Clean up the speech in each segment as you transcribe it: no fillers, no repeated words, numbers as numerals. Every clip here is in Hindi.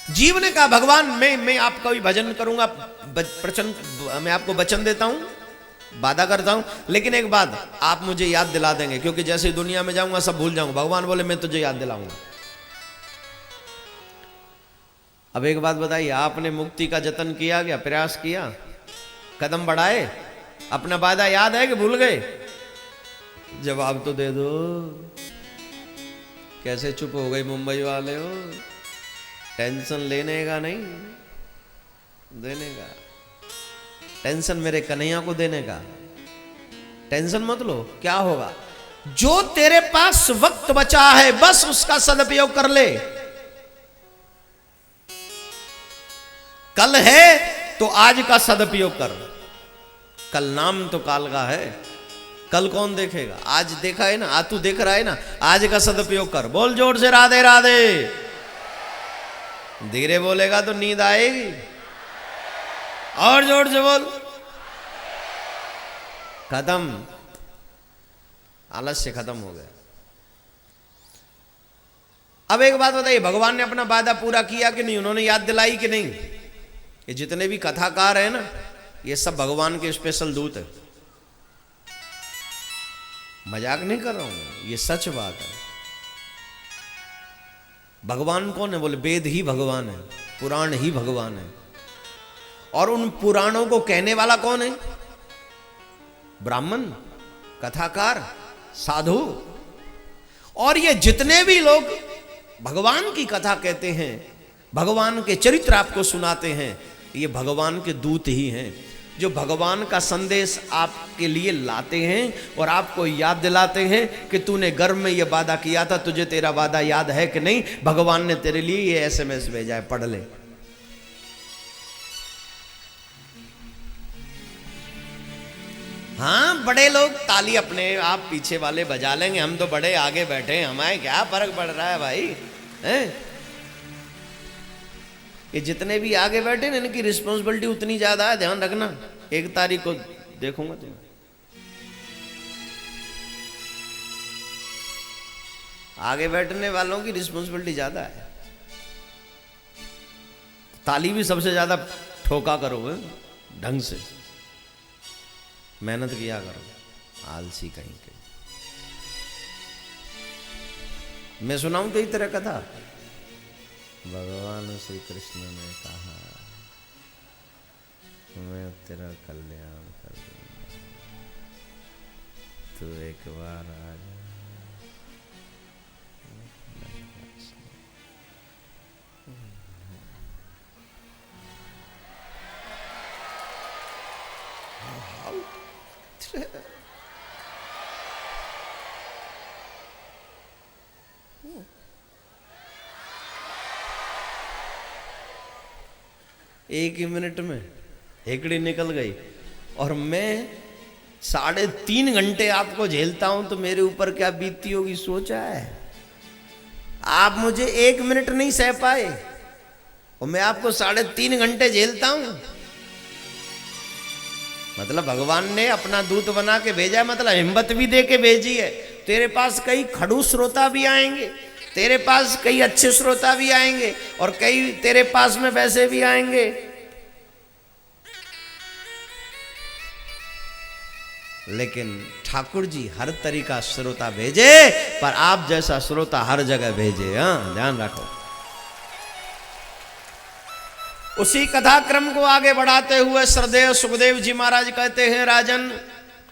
जीव ने कहा भगवान मैं आपका भी भजन करूंगा, मैं आपको वचन देता हूं, वादा करता हूं, लेकिन एक बात आप मुझे याद दिला देंगे, क्योंकि जैसे दुनिया में जाऊंगा सब भूल जाऊंगा। भगवान बोले मैं तुझे याद दिलाऊंगा। अब एक बात बताइए, आपने मुक्ति का जतन किया क्या, प्रयास किया, कदम बढ़ाए, अपना वादा याद है कि भूल गए? जवाब तो दे दो। कैसे चुप हो गए मुंबई वाले हो? टेंशन लेने का नहीं, देने का। टेंशन मेरे कन्हैया को देने का। टेंशन मत लो, क्या होगा? जो तेरे पास वक्त बचा है बस उसका सदुपयोग कर ले। कल है तो आज का सदुपयोग कर। कल नाम तो काल का है, कल कौन देखेगा? आज देखा है ना, आज तू देख रहा है ना, आज का सदुपयोग कर। बोल जोर से राधे राधे। धीरे बोलेगा तो नींद आएगी, और जोर से बोल। खत्म, आलस्य खत्म हो गया। अब एक बात बताइए, भगवान ने अपना वादा पूरा किया कि नहीं? उन्होंने याद दिलाई कि नहीं? ये जितने भी कथाकार हैं ना, ये सब भगवान के स्पेशल दूत है। मजाक नहीं कर रहा हूं, ये सच बात है। भगवान कौन है? बोले वेद ही भगवान है, पुराण ही भगवान है। और उन पुराणों को कहने वाला कौन है? ब्राह्मण, कथाकार, साधु। और ये जितने भी लोग भगवान की कथा कहते हैं, भगवान के चरित्र आपको सुनाते हैं, ये भगवान के दूत ही हैं, जो भगवान का संदेश आपके लिए लाते हैं और आपको याद दिलाते हैं कि तूने गर्भ में ये वादा किया था, तुझे तेरा वादा याद है कि नहीं? भगवान ने तेरे लिए ये SMS भेजा है, पढ़ ले। हाँ, बड़े लोग ताली अपने आप पीछे वाले बजा लेंगे, हम तो बड़े आगे बैठे हैं, हमारे क्या फर्क पड़ रहा है भाई? हैं? ये जितने भी आगे बैठे ना, इनकी रिस्पॉन्सिबिलिटी उतनी ज्यादा है, ध्यान रखना। 1 तारीख को देखूंगा तुम्हें। आगे बैठने वालों की रिस्पॉन्सिबिलिटी ज्यादा है। ताली भी सबसे ज्यादा ठोका करो, ढंग से मेहनत किया करो, आलसी कहीं के। मैं सुनाऊं तो इस तरह कथा। भगवान श्री कृष्ण ने कहा मैं तेरा कल्याण कर दूंगा, तू एक बार आ जा। एक ही मिनट में हेकड़ी निकल गई, और मैं 3.5 घंटे आपको झेलता हूं तो मेरे ऊपर क्या बीतती होगी, सोचा है? आप मुझे 1 मिनट नहीं सह पाए और मैं आपको 3.5 घंटे झेलता हूं। मतलब भगवान ने अपना दूत बना के भेजा है, मतलब हिम्मत भी दे के भेजी है। तेरे पास कई खड़ूस श्रोता भी आएंगे, तेरे पास कई अच्छे श्रोता भी आएंगे, और कई तेरे पास में वैसे भी आएंगे। लेकिन ठाकुर जी हर तरीका श्रोता भेजे, पर आप जैसा श्रोता हर जगह भेजे। हाँ, ध्यान रखो। उसी कथा क्रम को आगे बढ़ाते हुए श्रद्धेय सुखदेव जी महाराज कहते हैं, राजन,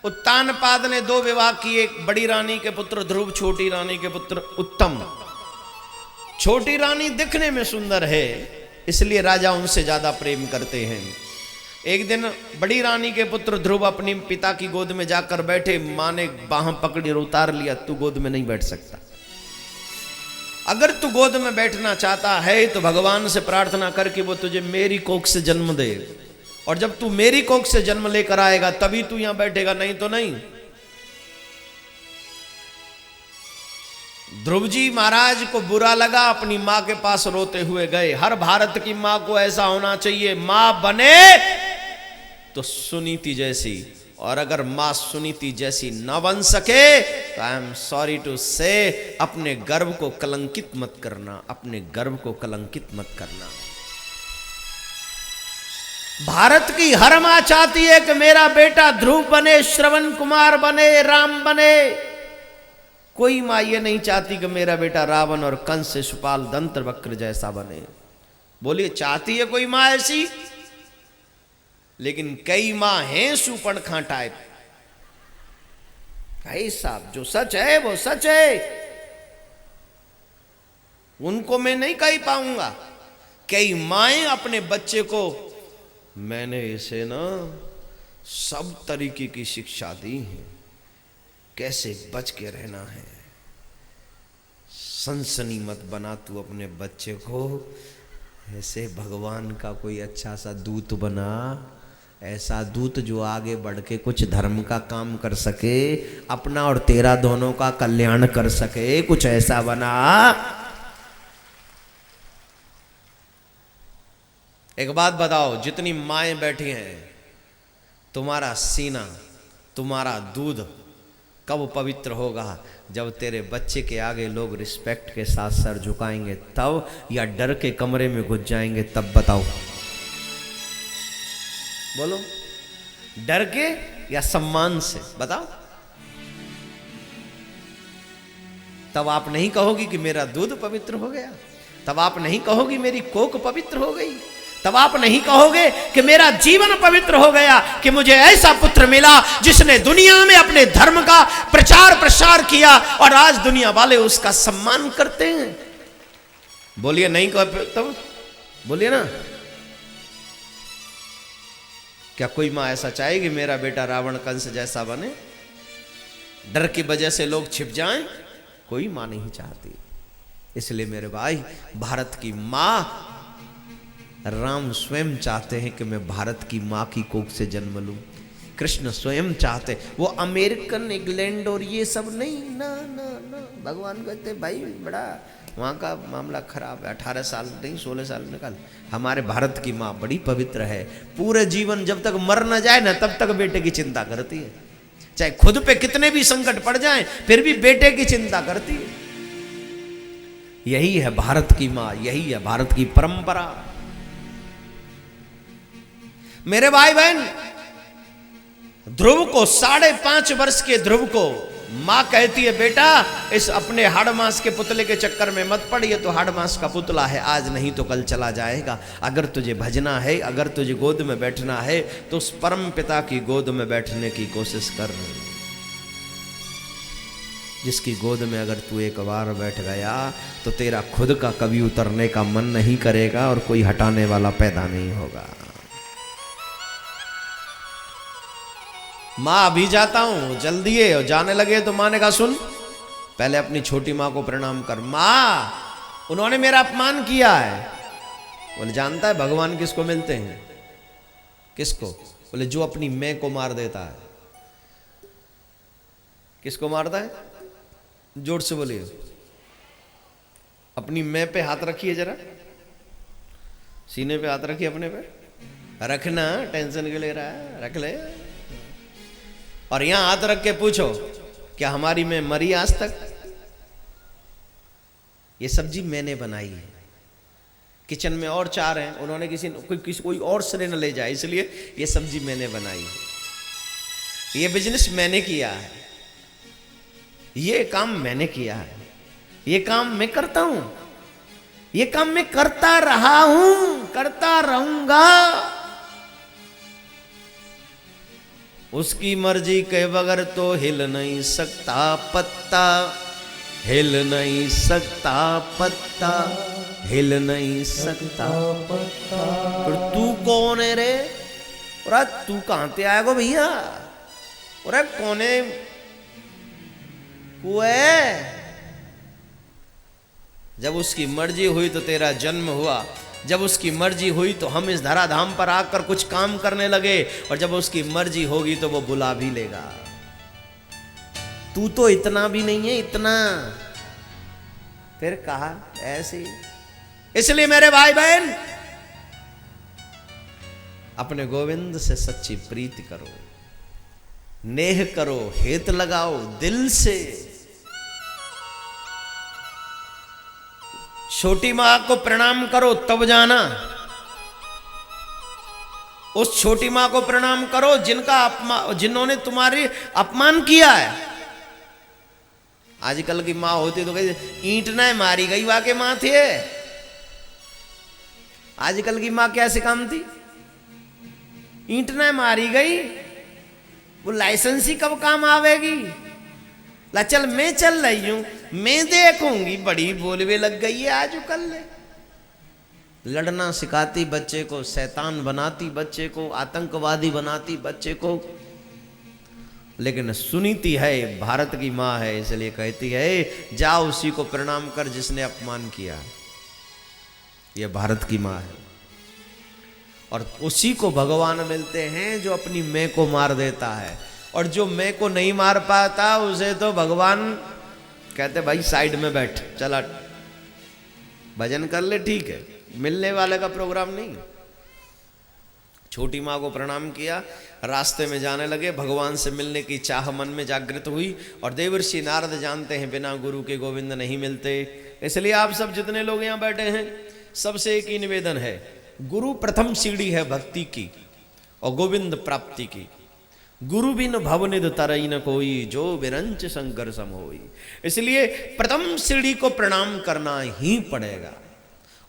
उत्तानपाद ने 2 विवाह किए, बड़ी रानी के पुत्र ध्रुव, छोटी रानी के पुत्र उत्तम। छोटी रानी दिखने में सुंदर है, इसलिए राजा उनसे ज्यादा प्रेम करते हैं। एक दिन बड़ी रानी के पुत्र ध्रुव अपनी पिता की गोद में जाकर बैठे, मां ने बाह पकड़ी और उतार लिया, तू गोद में नहीं बैठ सकता। अगर तू गोद में बैठना चाहता है तो भगवान से प्रार्थना कर कि वो तुझे मेरी कोख से जन्म दे, और जब तू मेरी कोख से जन्म लेकर आएगा तभी तू यहां बैठेगा, नहीं तो नहीं। ध्रुव जी महाराज को बुरा लगा, अपनी मां के पास रोते हुए गए। हर भारत की मां को ऐसा होना चाहिए, मां बने तो सुनीति जैसी, और अगर मां सुनीति जैसी न बन सके तो आई एम सॉरी टू से अपने गर्व को कलंकित मत करना, अपने गर्व को कलंकित मत करना। भारत की हर मां चाहती है कि मेरा बेटा ध्रुव बने, श्रवण कुमार बने, राम बने। कोई मां ये नहीं चाहती कि मेरा बेटा रावण और कंस, शिशुपाल, दंत्र वक्र जैसा बने। बोलिए, चाहती है कोई मां ऐसी? लेकिन कई मां हैं सुपर्णखा टाइप। भाई साहब, जो सच है वो सच है, उनको मैं नहीं कह पाऊंगा। कई माएं अपने बच्चे को, मैंने इसे ना सब तरीके की शिक्षा दी है, कैसे बच के रहना है। सनसनी मत बना तू अपने बच्चे को, ऐसे भगवान का कोई अच्छा सा दूत बना, ऐसा दूत जो आगे बढ़ के कुछ धर्म का काम कर सके, अपना और तेरा दोनों का कल्याण कर सके, कुछ ऐसा बना। एक बात बताओ, जितनी माएं बैठी हैं, तुम्हारा सीना, तुम्हारा दूध कब पवित्र होगा? जब तेरे बच्चे के आगे लोग रिस्पेक्ट के साथ सर झुकाएंगे तब, या डर के कमरे में घुस जाएंगे तब? बताओ, बोलो, डर के या सम्मान से? बताओ। तब आप नहीं कहोगी कि मेरा दूध पवित्र हो गया, तब आप नहीं कहोगी मेरी कोक पवित्र हो गई, तब आप नहीं कहोगे कि मेरा जीवन पवित्र हो गया, कि मुझे ऐसा पुत्र मिला जिसने दुनिया में अपने धर्म का प्रचार प्रसार किया और आज दुनिया वाले उसका सम्मान करते हैं। बोलिए नहीं कहो तब, बोलिए ना। क्या कोई मां ऐसा चाहेगी मेरा बेटा रावण कंस जैसा बने, डर की वजह से लोग छिप जाएं? कोई मां नहीं चाहती। इसलिए मेरे भाई, भारत की मां, राम स्वयं चाहते हैं कि मैं भारत की मां की कोख से जन्म लूं। कृष्ण स्वयं चाहते, वो अमेरिकन, इंग्लैंड और ये सब नहीं, ना ना ना। भगवान कहते भाई बड़ा वहाँ का मामला खराब है, 18 साल नहीं 16 साल निकाल। हमारे भारत की माँ बड़ी पवित्र है, पूरे जीवन जब तक मर न जाए ना तब तक बेटे की चिंता करती है, चाहे खुद पे कितने भी संकट पड़ जाएं फिर भी बेटे की चिंता करती है। यही है भारत की माँ, यही है भारत की परंपरा। मेरे भाई बहन, ध्रुव को 5.5 वर्ष के ध्रुव को मां कहती है, बेटा इस अपने हाड़ मांस के पुतले के चक्कर में मत पड़, ये तो हाड़ मांस का पुतला है, आज नहीं तो कल चला जाएगा। अगर तुझे भजना है, अगर तुझे गोद में बैठना है तो उस परम पिता की गोद में बैठने की कोशिश कर, जिसकी गोद में अगर तू एक बार बैठ गया तो तेरा खुद का कभी उतरने का मन नहीं करेगा और कोई हटाने वाला पैदा नहीं होगा। माँ अभी जाता हूं, जल्दी है, और जाने लगे तो माँ ने कहा सुन, पहले अपनी छोटी माँ को प्रणाम कर। माँ, उन्होंने मेरा अपमान किया है। बोले जानता है भगवान किसको मिलते हैं? किसको? बोले जो अपनी मैं को मार देता है। किसको मारता है? जोर से बोलिए। अपनी मैं पे हाथ रखिए जरा, सीने पे हाथ रखिए, अपने पे रखना, टेंशन के ले रहा है, रख ले। और यहां हाथ रख के पूछो, क्या हमारी मैं मरी आज तक? ये सब्जी मैंने बनाई है, किचन में और 4 हैं, उन्होंने कोई और श्रेय न ले जाए, इसलिए ये सब्जी मैंने बनाई है। ये बिजनेस मैंने किया है, ये काम मैंने किया है, ये काम मैं करता हूं, ये काम मैं करता रहा हूं, करता रहूंगा। उसकी मर्जी के बगैर तो हिल नहीं सकता पत्ता, हिल नहीं सकता पत्ता, हिल नहीं सकता पत्ता। पर तू कौन है रे? अरे तू कहां से आएगा भैया? अरे कौने कुए? जब उसकी मर्जी हुई तो तेरा जन्म हुआ, जब उसकी मर्जी हुई तो हम इस धराधाम पर आकर कुछ काम करने लगे, और जब उसकी मर्जी होगी तो वो बुला भी लेगा। तू तो इतना भी नहीं है, इतना फिर कहा ऐसे। इसलिए मेरे भाई बहन, अपने गोविंद से सच्ची प्रीति करो, नेह करो, हेत लगाओ दिल से। छोटी मां को प्रणाम करो तब जाना, उस छोटी मां को प्रणाम करो जिन्होंने तुम्हारे अपमान किया है। आजकल की माँ होती तो कही ईंट ना मारी गई वाके माँ थे। आजकल की माँ क्या सिखाती, ईंट ना मारी गई, वो लाइसेंस ही कब काम आवेगी। ला चल मैं चल रही हूं, मैं देखूंगी, बड़ी बोलवे लग गई है आज कल। लड़ना सिखाती बच्चे को, शैतान बनाती बच्चे को, आतंकवादी बनाती बच्चे को। लेकिन सुनीति है, भारत की माँ है, इसलिए कहती है जाओ उसी को प्रणाम कर जिसने अपमान किया। यह भारत की माँ है। और उसी को भगवान मिलते हैं जो अपनी मैं को मार देता है, और जो मैं को नहीं मार पाता उसे तो भगवान कहते भाई साइड में बैठ, चला भजन कर ले, ठीक है, मिलने वाले का प्रोग्राम नहीं। छोटी माँ को प्रणाम किया, रास्ते में जाने लगे, भगवान से मिलने की चाह मन में जागृत हुई। और देवर्षि नारद जानते हैं बिना गुरु के गोविंद नहीं मिलते। इसलिए आप सब जितने लोग यहाँ बैठे हैं सबसे एक ही निवेदन है, गुरु प्रथम सीढ़ी है भक्ति की और गोविंद प्राप्ति की। गुरु बिन भवनिध तरई न कोई, जो विरंच शंकर सम होई। इसलिए प्रथम सीढ़ी को प्रणाम करना ही पड़ेगा।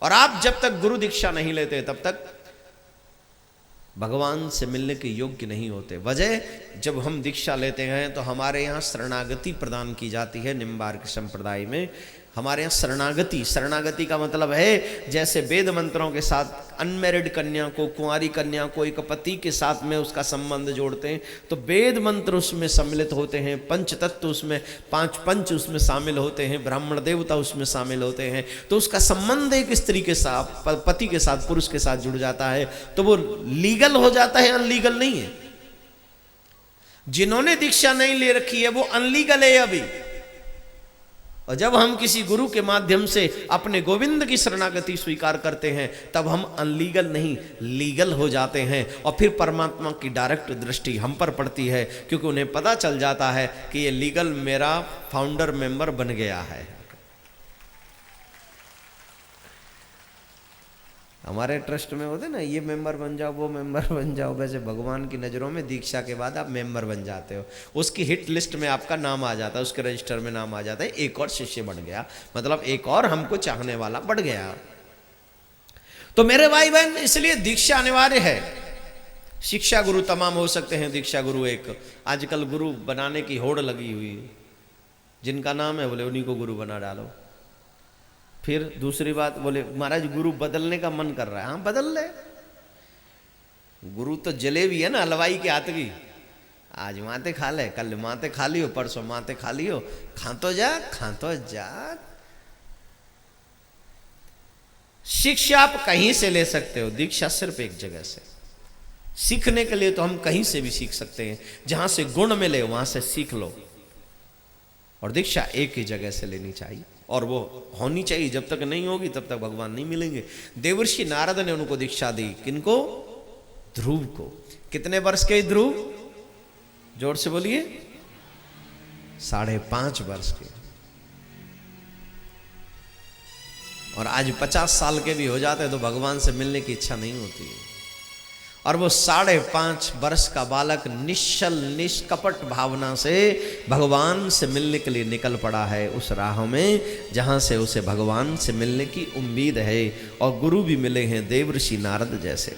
और आप जब तक गुरु दीक्षा नहीं लेते तब तक भगवान से मिलने के योग्य नहीं होते। वजह, जब हम दीक्षा लेते हैं तो हमारे यहाँ शरणागति प्रदान की जाती है। निम्बार्क संप्रदाय में हमारे यहाँ शरणागति का मतलब है जैसे वेद मंत्रों के साथ अनमैरिड कन्या को, कुंवारी कन्या को एक पति के साथ में उसका संबंध जोड़ते हैं, तो वेद मंत्र उसमें सम्मिलित होते हैं, पंच तत्व उसमें, पांच पंच उसमें शामिल होते हैं, ब्राह्मण देवता उसमें शामिल होते हैं। तो उसका संबंध एक स्त्री के साथ, पति के साथ, पुरुष के साथ जुड़ जाता है, तो वो लीगल हो जाता है, अनलीगल नहीं है। जिन्होंने दीक्षा नहीं ले रखी है वो अनलीगल है अभी। और जब हम किसी गुरु के माध्यम से अपने गोविंद की शरणागति स्वीकार करते हैं तब हम अनलीगल नहीं, लीगल हो जाते हैं। और फिर परमात्मा की डायरेक्ट दृष्टि हम पर पड़ती है, क्योंकि उन्हें पता चल जाता है कि ये लीगल मेरा फाउंडर मेंबर बन गया है। हमारे ट्रस्ट में होते ना, ये मेंबर बन जाओ, वो मेंबर बन जाओ, वैसे भगवान की नज़रों में दीक्षा के बाद आप मेंबर बन जाते हो। उसकी हिट लिस्ट में आपका नाम आ जाता है, उसके रजिस्टर में नाम आ जाता है, एक और शिष्य बन गया, मतलब एक और हमको चाहने वाला बढ़ गया। तो मेरे भाई बहन, इसलिए दीक्षा अनिवार्य है। शिक्षा गुरु तमाम हो सकते हैं, दीक्षा गुरु एक। आजकल गुरु बनाने की होड़ लगी हुई है, जिनका नाम है बोले उन्हीं को गुरु बना डालो। फिर दूसरी बात बोले महाराज गुरु बदलने का मन कर रहा है, हाँ बदल ले। गुरु तो जलेबी है ना, हलवाई के हाथ की। आज माते खा ले, कल माते खा लियो, परसों माते खा लियो, खा तो जा। शिक्षा आप कहीं से ले सकते हो, दीक्षा सिर्फ एक जगह से। सीखने के लिए तो हम कहीं से भी सीख सकते हैं, जहां से गुण मिले वहां से सीख लो। और दीक्षा एक ही जगह से लेनी चाहिए, और वो होनी चाहिए। जब तक नहीं होगी तब तक भगवान नहीं मिलेंगे। देवर्षि नारद ने उनको दीक्षा दी, किनको? ध्रुव को। कितने वर्ष के ध्रुव? जोर से बोलिए। 5.5 वर्ष के। और आज 50 साल के भी हो जाते हैं तो भगवान से मिलने की इच्छा नहीं होती है। और वो 5.5 वर्ष का बालक निश्चल निष्कपट भावना से भगवान से मिलने के लिए निकल पड़ा है उस राह में जहाँ से उसे भगवान से मिलने की उम्मीद है। और गुरु भी मिले हैं देवर्षि नारद जैसे।